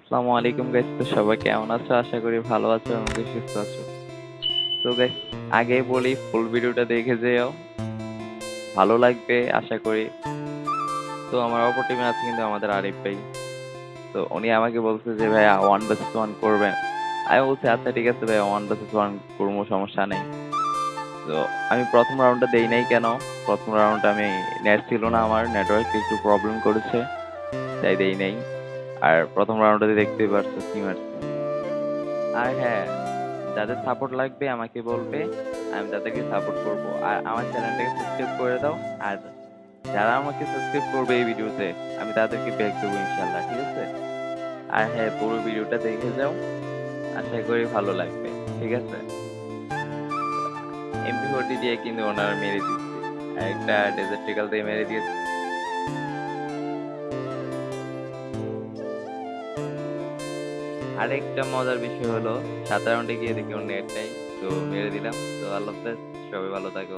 আসসালামু আলাইকুম গাইস, তো সবাই কেমন আছো? আশা করি ভালো আছো এবং সুস্থ আছো। তো গাইস, আগেই বলি ফুল ভিডিওটা দেখে যেও, ভালো লাগবে আশা করি। তো আমার অপর টিমে আছে কিন্তু আমাদের আরিফ ভাই। তো উনি আমাকে বলছে যে ভাইয়া 1 vs 1 করবেন। আমি বলছি আচ্ছা ঠিক আছে ভাইয়া, 1 vs 1 করবো, সমস্যা নেই। তো আমি প্রথম রাউন্ডটা দেই নাই কেন? প্রথম রাউন্ড আমি নেট ছিল না, আমার নেটওয়ার্ক একটু প্রবলেম করেছে, তাই দেই নাই। আর প্রথম রাউন্ডে দেখতেই পারছো কি মারছে। আর হ্যাঁ, যাদের সাপোর্ট লাগবে আমাকে বলবে, আমি তাদেরকে সাপোর্ট করব। আর আমার চ্যানেলটাকে সাবস্ক্রাইব করে দাও। আর যারা আমাকে সাবস্ক্রাইব করবে এই ভিডিওতে, আমি তাদেরকে ব্যাক দেবো ইনশাল্লাহ, ঠিক আছে? আর হ্যাঁ, পুরো ভিডিওটা দেখে যাও, আশা করি ভালো লাগবে, ঠিক আছে? MP40 দিয়ে কিন্তু ওনারা মেরে দিচ্ছে, আর একটা ডেজার্টিক্যাল দিয়ে মেরে দিয়েছে। আরেকটা মজার বিষয় হলো, 7 রাউন্ডে গিয়ে দেখি ওর নেট নেই, তো মেরে দিলাম। তো আল্লাহ হাফেজ, সবাই ভালো থাকো।